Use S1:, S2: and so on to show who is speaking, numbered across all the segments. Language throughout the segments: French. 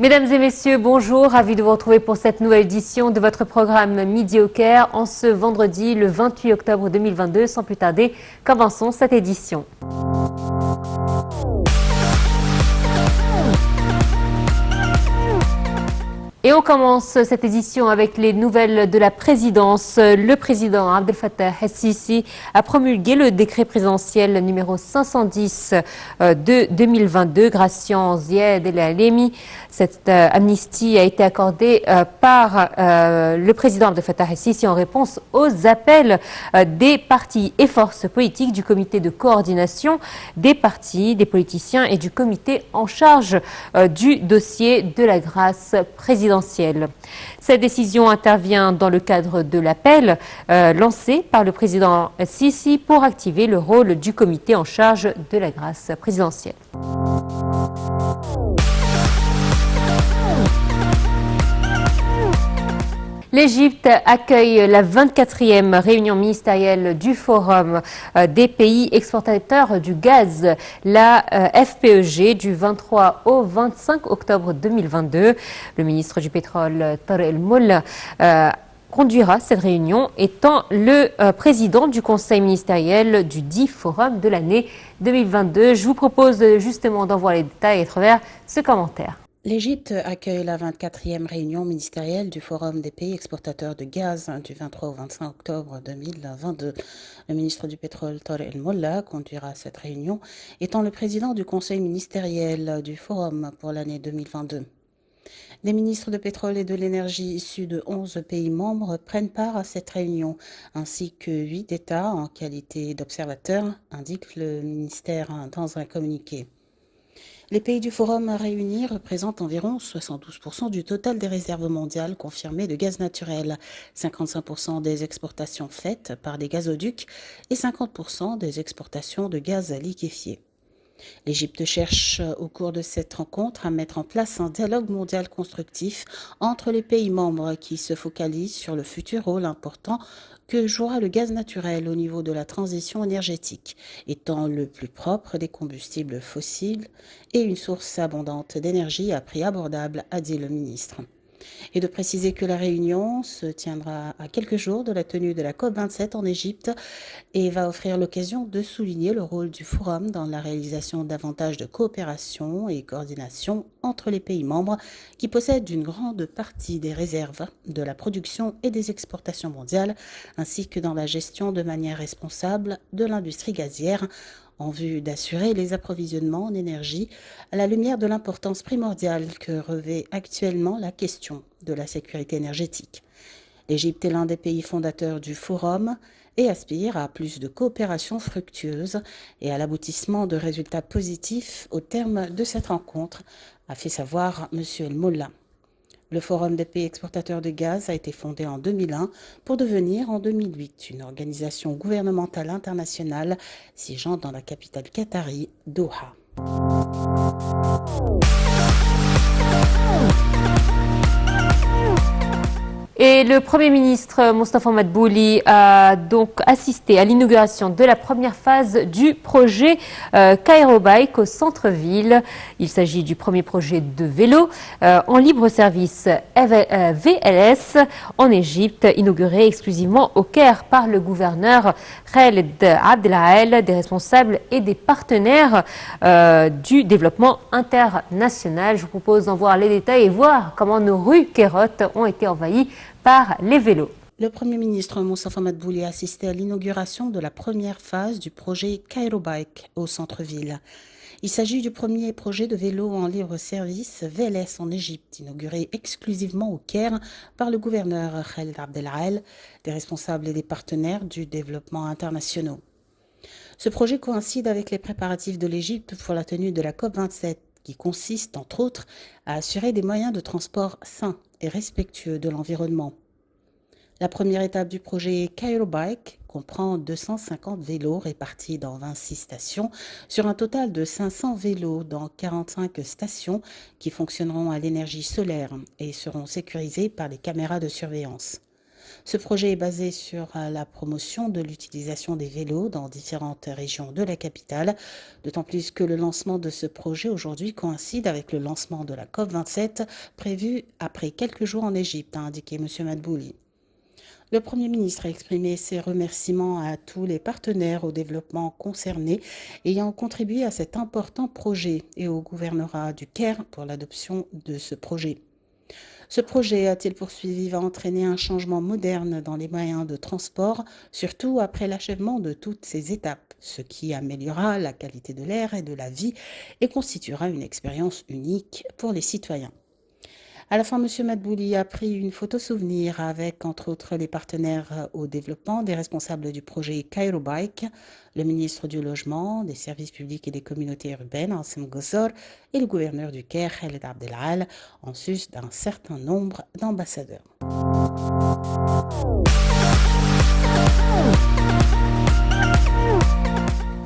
S1: Mesdames et messieurs, bonjour, ravi de vous retrouver pour cette nouvelle édition de votre programme Midi au Caire en ce vendredi le 28 octobre 2022. Sans plus tarder, commençons cette édition. Et on commence cette édition avec les nouvelles de la présidence. Le président Abdel Fattah el-Sisi a promulgué le décret présidentiel numéro 510 de 2022, Gracian Zied El Alemi. Cette amnistie a été accordée par le président Abdel Fattah el-Sisi en réponse aux appels des partis et forces politiques, du comité de coordination des partis, des politiciens et du comité en charge du dossier de la grâce présidentielle. Cette décision intervient dans le cadre de l'appel lancé par le président Sisi pour activer le rôle du comité en charge de la grâce présidentielle. L'Égypte accueille la 24e réunion ministérielle du Forum des pays exportateurs du gaz, la FPEG, du 23 au 25 octobre 2022. Le ministre du Pétrole, Tarek El-Molla, conduira cette réunion, étant le président du conseil ministériel du dit Forum de l'année 2022. Je vous propose justement d'en voir les détails à travers ce commentaire.
S2: L'Égypte accueille la 24e réunion ministérielle du Forum des pays exportateurs de gaz du 23 au 25 octobre 2022. Le ministre du Pétrole, Tarek El-Molla, conduira cette réunion, étant le président du conseil ministériel du Forum pour l'année 2022. Les ministres de pétrole et de l'énergie issus de 11 pays membres prennent part à cette réunion, ainsi que 8 États en qualité d'observateurs, indique le ministère dans un communiqué. Les pays du Forum réunis représentent environ 72% du total des réserves mondiales confirmées de gaz naturel, 55% des exportations faites par des gazoducs et 50% des exportations de gaz liquéfié. L'Égypte cherche au cours de cette rencontre à mettre en place un dialogue mondial constructif entre les pays membres qui se focalise sur le futur rôle important que jouera le gaz naturel au niveau de la transition énergétique, étant le plus propre des combustibles fossiles et une source abondante d'énergie à prix abordable, a dit le ministre. Et de préciser que la réunion se tiendra à quelques jours de la tenue de la COP27 en Égypte et va offrir l'occasion de souligner le rôle du Forum dans la réalisation davantage de coopération et coordination entre les pays membres qui possèdent une grande partie des réserves de la production et des exportations mondiales, ainsi que dans la gestion de manière responsable de l'industrie gazière, en vue d'assurer les approvisionnements en énergie à la lumière de l'importance primordiale que revêt actuellement la question de la sécurité énergétique. L'Égypte est l'un des pays fondateurs du Forum et aspire à plus de coopération fructueuse et à l'aboutissement de résultats positifs au terme de cette rencontre, a fait savoir M. El-Molla. Le Forum des pays exportateurs de gaz a été fondé en 2001 pour devenir en 2008 une organisation gouvernementale internationale siégeant dans la capitale qatari, Doha.
S1: Et le Premier ministre Moustapha Madbouli a donc assisté à l'inauguration de la première phase du projet Cairo Bike au centre-ville. Il s'agit du premier projet de vélo en libre service VLS en Égypte, inauguré exclusivement au Caire par le gouverneur Khaled Abdelael, des responsables et des partenaires du développement international. Je vous propose d'en voir les détails et voir comment nos rues cairotes ont été envahies par les vélos.
S2: Le Premier ministre Moustapha Madbouli a assisté à l'inauguration de la première phase du projet Cairo Bike au centre-ville. Il s'agit du premier projet de vélo en libre service VLS en Égypte, inauguré exclusivement au Caire par le gouverneur Khaled Abdelael, des responsables et des partenaires du développement international. Ce projet coïncide avec les préparatifs de l'Égypte pour la tenue de la COP27, qui consiste, entre autres, à assurer des moyens de transport sains et respectueux de l'environnement. La première étape du projet Cairo Bike comprend 250 vélos répartis dans 26 stations sur un total de 500 vélos dans 45 stations qui fonctionneront à l'énergie solaire et seront sécurisés par des caméras de surveillance. Ce projet est basé sur la promotion de l'utilisation des vélos dans différentes régions de la capitale, d'autant plus que le lancement de ce projet aujourd'hui coïncide avec le lancement de la COP27 prévu après quelques jours en Égypte, a indiqué M. Madbouli. Le Premier ministre a exprimé ses remerciements à tous les partenaires au développement concernés ayant contribué à cet important projet et au gouvernorat du Caire pour l'adoption de ce projet. Ce projet, a-t-il poursuivi, va entraîner un changement moderne dans les moyens de transport, surtout après l'achèvement de toutes ces étapes, ce qui améliorera la qualité de l'air et de la vie et constituera une expérience unique pour les citoyens. À la fin, M. Madbouli a pris une photo souvenir avec, entre autres, les partenaires au développement, des responsables du projet Cairo Bike, le ministre du Logement, des Services publics et des communautés urbaines, Ansem Gossor, et le gouverneur du Caire, Khaled Abdelal, en sus d'un certain nombre d'ambassadeurs.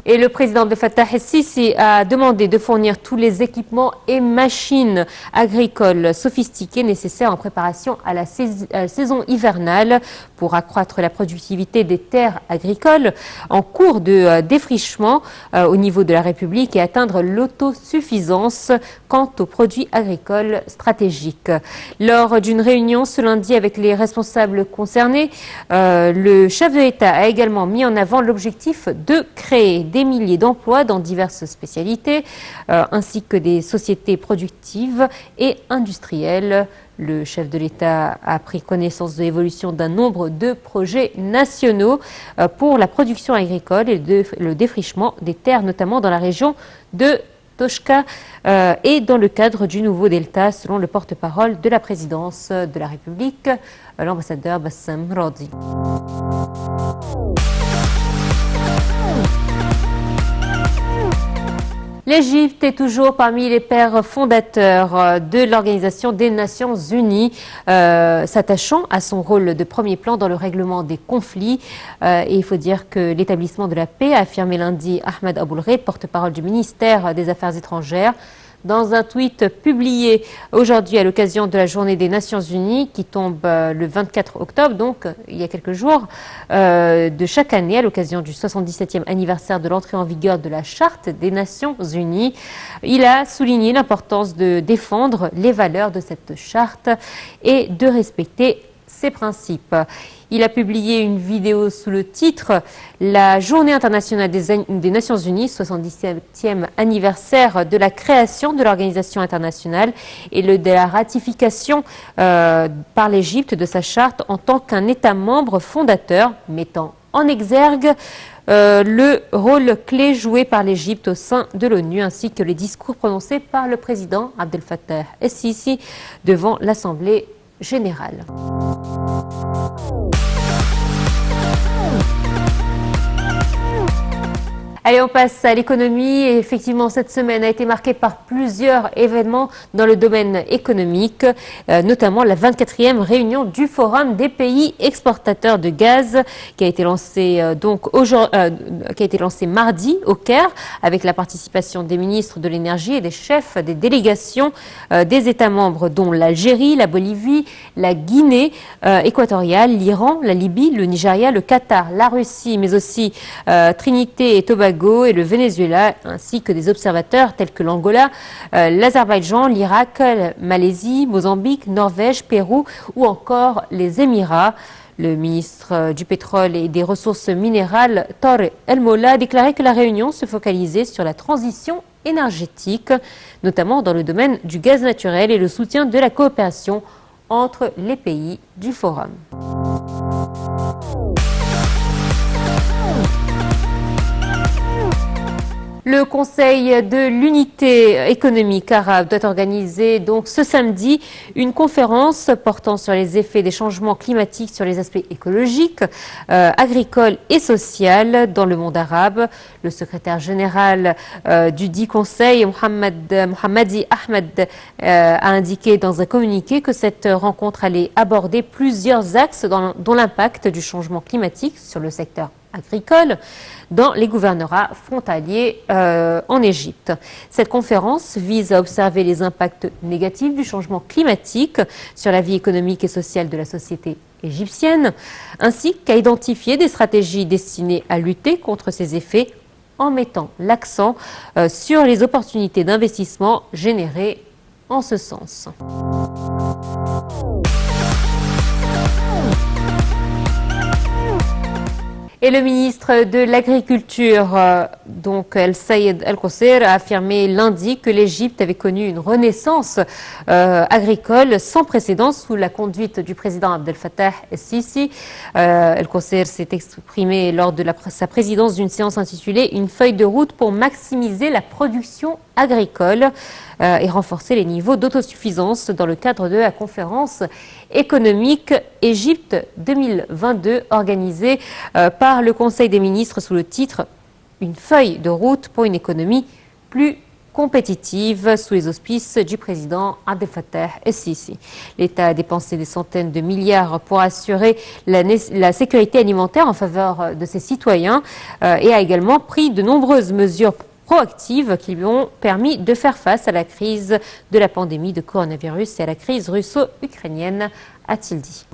S1: Et le président Abdel Fattah el-Sisi a demandé de fournir tous les équipements et machines agricoles sophistiquées nécessaires en préparation à la saison hivernale pour accroître la productivité des terres agricoles en cours de défrichement au niveau de la République et atteindre l'autosuffisance quant aux produits agricoles stratégiques. Lors d'une réunion ce lundi avec les responsables concernés, le chef de l'État a également mis en avant l'objectif de créer des milliers d'emplois dans diverses spécialités, ainsi que des sociétés productives et industrielles. Le chef de l'État a pris connaissance de l'évolution d'un nombre de projets nationaux pour la production agricole et le défrichement des terres, notamment dans la région de Toshka et dans le cadre du nouveau Delta, selon le porte-parole de la présidence de la République, l'ambassadeur Bassem Radi. L'Égypte est toujours parmi les pères fondateurs de l'Organisation des Nations Unies, s'attachant à son rôle de premier plan dans le règlement des conflits. Et il faut dire que l'établissement de la paix a affirmé lundi Ahmed Aboul-Gheit, porte-parole du ministère des Affaires étrangères, dans un tweet publié aujourd'hui à l'occasion de la journée des Nations Unies qui tombe le 24 octobre, donc il y a quelques jours, de chaque année à l'occasion du 77e anniversaire de l'entrée en vigueur de la Charte des Nations Unies. Il a souligné l'importance de défendre les valeurs de cette charte et de respecter ses principes. Il a publié une vidéo sous le titre « La Journée internationale des Nations Unies, 77e anniversaire de la création de l'organisation internationale et de la ratification par l'Égypte de sa charte en tant qu'un État membre fondateur, mettant en exergue le rôle clé joué par l'Égypte au sein de l'ONU ainsi que les discours prononcés par le président Abdel Fattah el-Sisi devant l'Assemblée générale. Allez, on passe à l'économie. Et effectivement, cette semaine a été marquée par plusieurs événements dans le domaine économique, notamment la 24e réunion du Forum des pays exportateurs de gaz qui a été lancée mardi au Caire avec la participation des ministres de l'énergie et des chefs des délégations des États membres dont l'Algérie, la Bolivie, la Guinée équatoriale, l'Iran, la Libye, le Nigeria, le Qatar, la Russie, mais aussi Trinité et Tobago et le Venezuela, ainsi que des observateurs tels que l'Angola, l'Azerbaïdjan, l'Irak, la Malaisie, Mozambique, Norvège, Pérou ou encore les Émirats. Le ministre du Pétrole et des Ressources minérales, Tarek El Molla, a déclaré que la réunion se focalisait sur la transition énergétique, notamment dans le domaine du gaz naturel et le soutien de la coopération entre les pays du Forum. Le Conseil de l'unité économique arabe doit organiser donc ce samedi une conférence portant sur les effets des changements climatiques sur les aspects écologiques, agricoles et sociaux dans le monde arabe. Le secrétaire général du dit Conseil, Mohammadi Ahmed, a indiqué dans un communiqué que cette rencontre allait aborder plusieurs axes dont l'impact du changement climatique sur le secteur agricole dans les gouvernorats frontaliers en Égypte. Cette conférence vise à observer les impacts négatifs du changement climatique sur la vie économique et sociale de la société égyptienne, ainsi qu'à identifier des stratégies destinées à lutter contre ces effets en mettant l'accent sur les opportunités d'investissement générées en ce sens. Et le ministre de l'Agriculture, donc El Sayed El Kossir, a affirmé lundi que l'Égypte avait connu une renaissance agricole sans précédent sous la conduite du président Abdel Fattah El-Sisi. El Kossir s'est exprimé lors de sa présidence d'une séance intitulée « Une feuille de route pour maximiser la production agricole » et renforcer les niveaux d'autosuffisance dans le cadre de la conférence économique Égypte 2022 organisée par le Conseil des ministres sous le titre « Une feuille de route pour une économie plus compétitive » sous les auspices du président Abdel Fattah El-Sisi. L'État a dépensé des centaines de milliards pour assurer la sécurité alimentaire en faveur de ses citoyens et a également pris de nombreuses mesures proactives qui lui ont permis de faire face à la crise de la pandémie de coronavirus et à la crise russo-ukrainienne, a-t-il dit.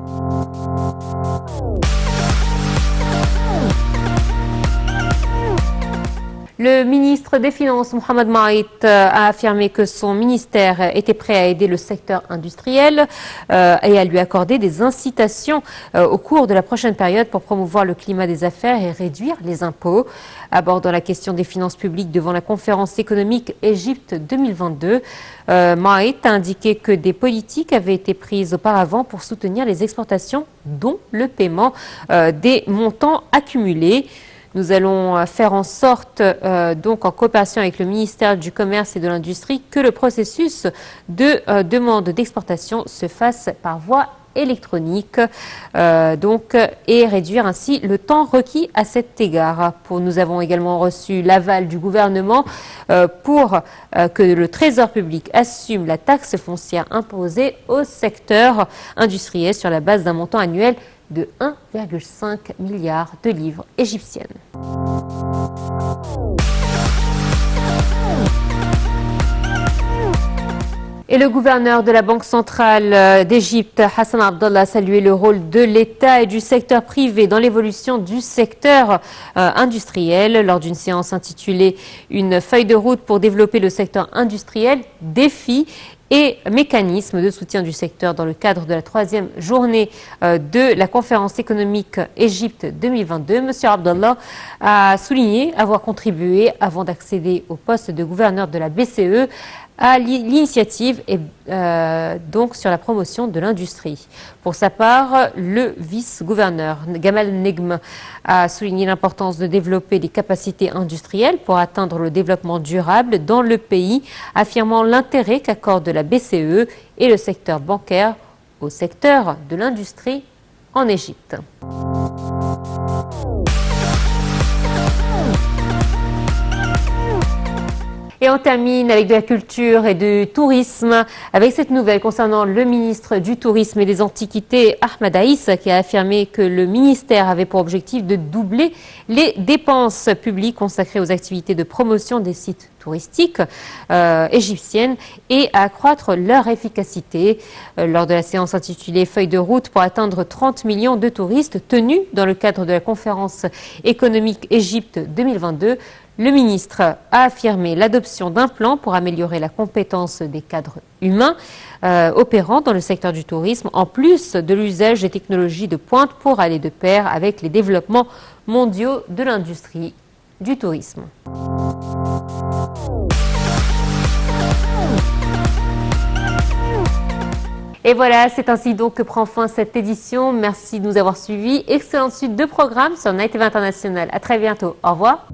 S1: Le ministre des Finances, Mohamed Maït, a affirmé que son ministère était prêt à aider le secteur industriel et à lui accorder des incitations au cours de la prochaine période pour promouvoir le climat des affaires et réduire les impôts. Abordant la question des finances publiques devant la conférence économique Égypte 2022, Maït a indiqué que des politiques avaient été prises auparavant pour soutenir les exportations, dont le paiement des montants accumulés. Nous allons faire en sorte, donc en coopération avec le ministère du Commerce et de l'Industrie, que le processus de demande d'exportation se fasse par voie électronique et réduire ainsi le temps requis à cet égard. Nous avons également reçu l'aval du gouvernement pour que le Trésor public assume la taxe foncière imposée au secteur industriel sur la base d'un montant annuel de 1,5 milliard de livres égyptiennes. Et le gouverneur de la Banque centrale d'Égypte, Hassan Abdallah, a salué le rôle de l'État et du secteur privé dans l'évolution du secteur industriel lors d'une séance intitulée « Une feuille de route pour développer le secteur industriel, défis et mécanismes de soutien du secteur » dans le cadre de la 3e journée de la conférence économique Égypte 2022. M. Abdallah a souligné avoir contribué, avant d'accéder au poste de gouverneur de la BCE, à l'initiative et donc sur la promotion de l'industrie. Pour sa part, le vice-gouverneur Gamal Negm a souligné l'importance de développer des capacités industrielles pour atteindre le développement durable dans le pays, affirmant l'intérêt qu'accorde la BCE et le secteur bancaire au secteur de l'industrie en Égypte. Et on termine avec de la culture et du tourisme, avec cette nouvelle concernant le ministre du Tourisme et des Antiquités, Ahmed Aïs, qui a affirmé que le ministère avait pour objectif de doubler les dépenses publiques consacrées aux activités de promotion des sites touristiques égyptiennes et à accroître leur efficacité. Lors de la séance intitulée « Feuille de route pour atteindre 30 millions de touristes » tenue dans le cadre de la conférence économique Égypte 2022, le ministre a affirmé l'adoption d'un plan pour améliorer la compétence des cadres humains opérant dans le secteur du tourisme, en plus de l'usage des technologies de pointe pour aller de pair avec les développements mondiaux de l'industrie du tourisme. Et voilà, c'est ainsi donc que prend fin cette édition. Merci de nous avoir suivis. Excellente suite de programmes sur Night TV International. À très bientôt. Au revoir.